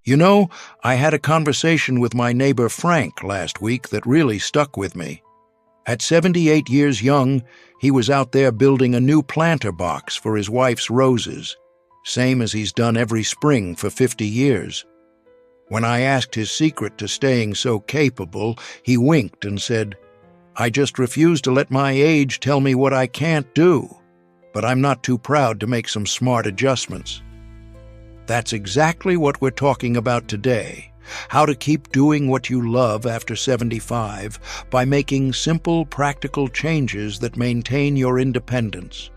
You know, I had a conversation with my neighbor Frank last week that really stuck with me. At 78 years young, he was out there building a new planter box for his wife's roses, same as he's done every spring for 50 years. When I asked his secret to staying so capable, he winked and said, "I just refuse to let my age tell me what I can't do, but I'm not too proud to make some smart adjustments." That's exactly what we're talking about today, how to keep doing what you love after 75 by making simple, practical changes that maintain your independence.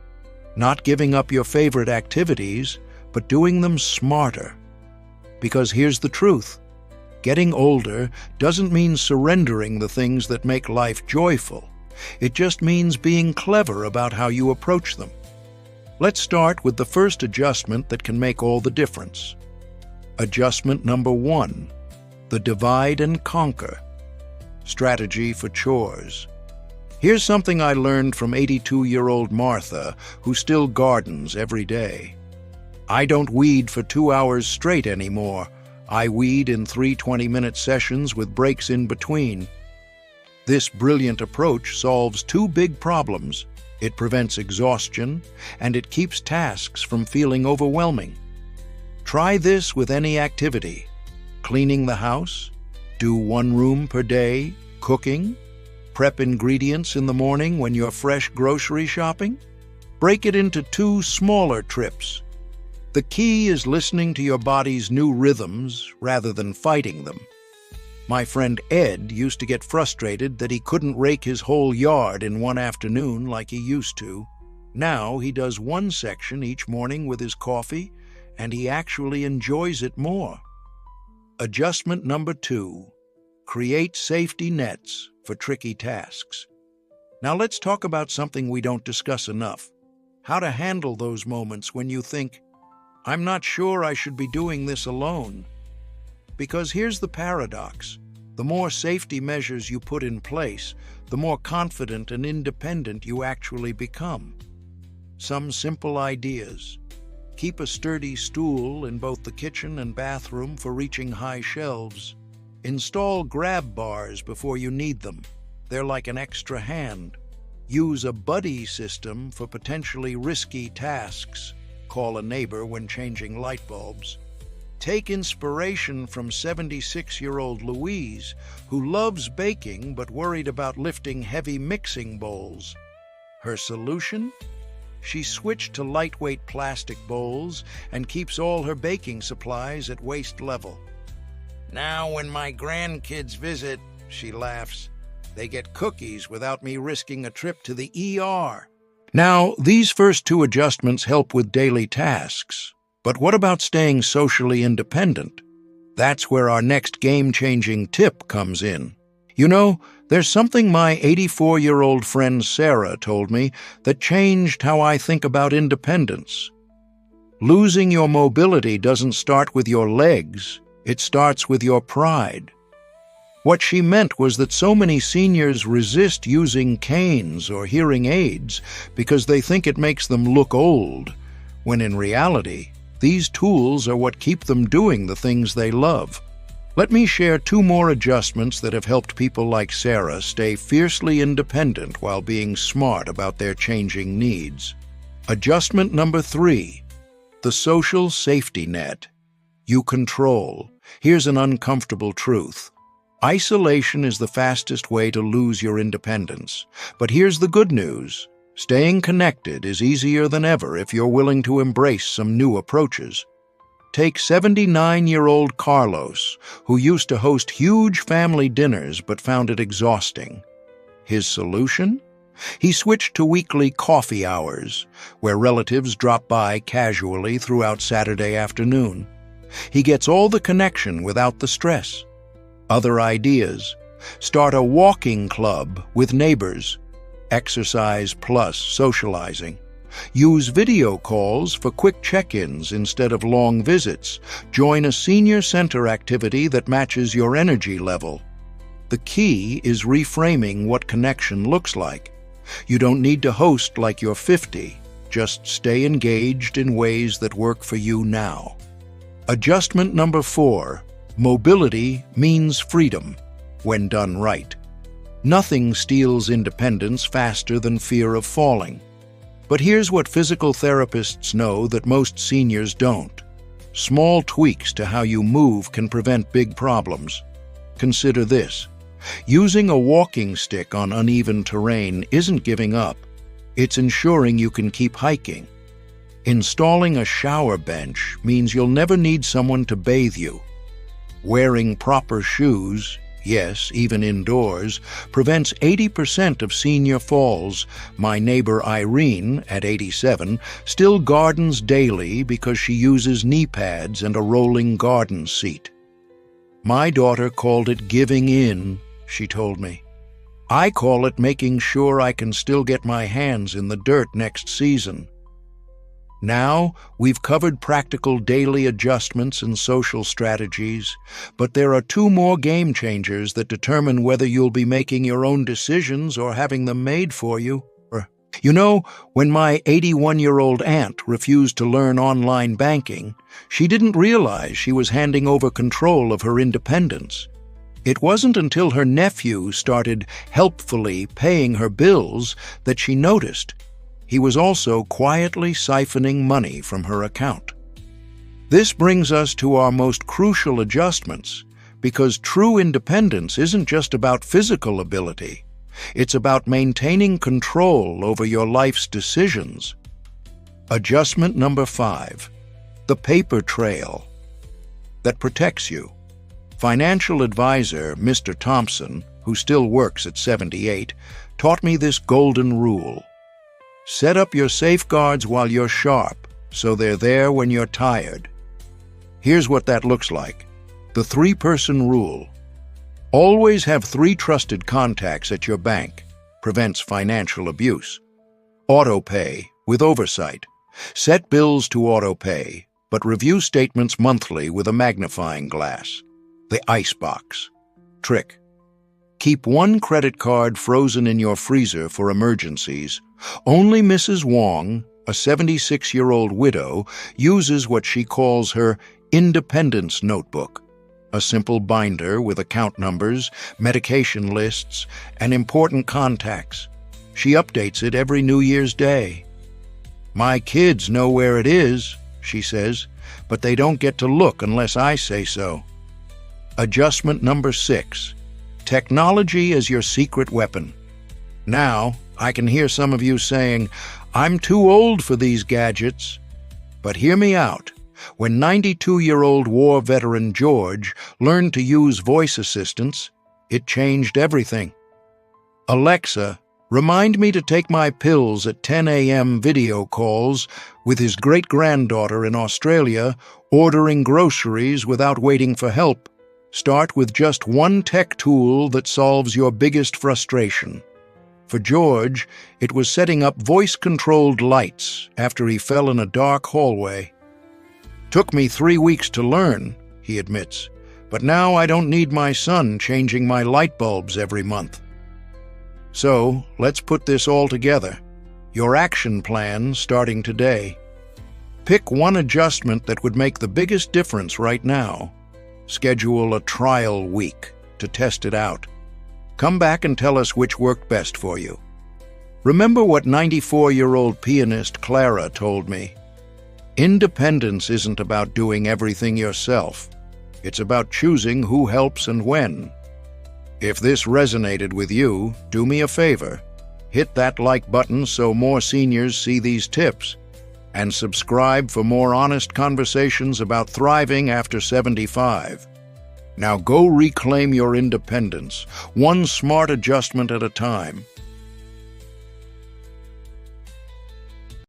Not giving up your favorite activities, but doing them smarter. Because here's the truth. Getting older doesn't mean surrendering the things that make life joyful. It just means being clever about how you approach them. Let's start with the first adjustment that can make all the difference. Adjustment number 1, the divide and conquer strategy for chores. Here's something I learned from 82-year-old Martha, who still gardens every day. "I don't weed for 2 hours straight anymore. I weed in 3 20-minute sessions with breaks in between." This brilliant approach solves 2 big problems. It prevents exhaustion, and it keeps tasks from feeling overwhelming. Try this with any activity. Cleaning the house, do 1 room per day, cooking, prep ingredients in the morning when you're fresh grocery shopping. Break it into 2 smaller trips. The key is listening to your body's new rhythms rather than fighting them. My friend Ed used to get frustrated that he couldn't rake his whole yard in one afternoon like he used to. Now he does 1 section each morning with his coffee, and he actually enjoys it more. Adjustment number 2, create safety nets for tricky tasks. Now let's talk about something we don't discuss enough. How to handle those moments when you think, "I'm not sure I should be doing this alone." Because here's the paradox. The more safety measures you put in place, the more confident and independent you actually become. Some simple ideas. Keep a sturdy stool in both the kitchen and bathroom for reaching high shelves. Install grab bars before you need them. They're like an extra hand. Use a buddy system for potentially risky tasks. Call a neighbor when changing light bulbs. Take inspiration from 76-year-old Louise, who loves baking but worried about lifting heavy mixing bowls. Her solution? She switched to lightweight plastic bowls and keeps all her baking supplies at waist level. "Now when my grandkids visit," she laughs, "they get cookies without me risking a trip to the ER." Now, these first 2 adjustments help with daily tasks. But what about staying socially independent? That's where our next game-changing tip comes in. You know, there's something my 84-year-old friend Sarah told me that changed how I think about independence. Losing your mobility doesn't start with your legs, it starts with your pride. What she meant was that so many seniors resist using canes or hearing aids because they think it makes them look old, when in reality, these tools are what keep them doing the things they love. Let me share 2 more adjustments that have helped people like Sarah stay fiercely independent while being smart about their changing needs. Adjustment number 3, the social safety net. You control. Here's an uncomfortable truth. Isolation is the fastest way to lose your independence. But here's the good news. Staying connected is easier than ever if you're willing to embrace some new approaches. Take 79-year-old Carlos, who used to host huge family dinners but found it exhausting. His solution? He switched to weekly coffee hours, where relatives drop by casually throughout Saturday afternoon. He gets all the connection without the stress. Other ideas? Start a walking club with neighbors. Exercise plus socializing. Use video calls for quick check-ins instead of long visits. Join a senior center activity that matches your energy level. The key is reframing what connection looks like. You don't need to host like you're 50. Just stay engaged in ways that work for you now. Adjustment number 4. Mobility means freedom, when done right. Nothing steals independence faster than fear of falling. But here's what physical therapists know that most seniors don't. Small tweaks to how you move can prevent big problems. Consider this. Using a walking stick on uneven terrain isn't giving up. It's ensuring you can keep hiking. Installing a shower bench means you'll never need someone to bathe you. Wearing proper shoes, yes, even indoors, prevents 80% of senior falls. My neighbor Irene, at 87, still gardens daily because she uses knee pads and a rolling garden seat. My daughter called it giving in, she told me. I call it making sure I can still get my hands in the dirt next season. Now, we've covered practical daily adjustments and social strategies, but there are 2 more game changers that determine whether you'll be making your own decisions or having them made for you. You know, when my 81-year-old aunt refused to learn online banking, she didn't realize she was handing over control of her independence. It wasn't until her nephew started helpfully paying her bills that she noticed. He was also quietly siphoning money from her account. This brings us to our most crucial adjustments, because true independence isn't just about physical ability. It's about maintaining control over your life's decisions. Adjustment number 5. The paper trail that protects you. Financial advisor Mr. Thompson, who still works at 78, taught me this golden rule. Set up your safeguards while you're sharp, so they're there when you're tired. Here's what that looks like. The 3-person rule. Always have 3 trusted contacts at your bank. Prevents financial abuse. Autopay, with oversight. Set bills to autopay, but review statements monthly with a magnifying glass. The icebox. Trick. Keep 1 credit card frozen in your freezer for emergencies. Only Mrs. Wong, a 76-year-old widow, uses what she calls her independence notebook, a simple binder with account numbers, medication lists, and important contacts. She updates it every New Year's Day. My kids know where it is, she says, but they don't get to look unless I say so. Adjustment number 6. Technology as your secret weapon. Now, I can hear some of you saying, I'm too old for these gadgets. But hear me out. When 92-year-old war veteran George learned to use voice assistants, it changed everything. Alexa, remind me to take my pills at 10 a.m. video calls with his great-granddaughter in Australia, ordering groceries without waiting for help. Start with just 1 tech tool that solves your biggest frustration. For George, it was setting up voice-controlled lights after he fell in a dark hallway. Took me 3 weeks to learn, he admits, but now I don't need my son changing my light bulbs every month. So, let's put this all together. Your action plan starting today. Pick 1 adjustment that would make the biggest difference right now. Schedule a trial week to test it out. Come back and tell us which worked best for you. Remember what 94-year-old pianist Clara told me. Independence isn't about doing everything yourself. It's about choosing who helps and when. If this resonated with you, do me a favor. Hit that like button so more seniors see these tips. And subscribe for more honest conversations about thriving after 75. Now go reclaim your independence, 1 smart adjustment at a time.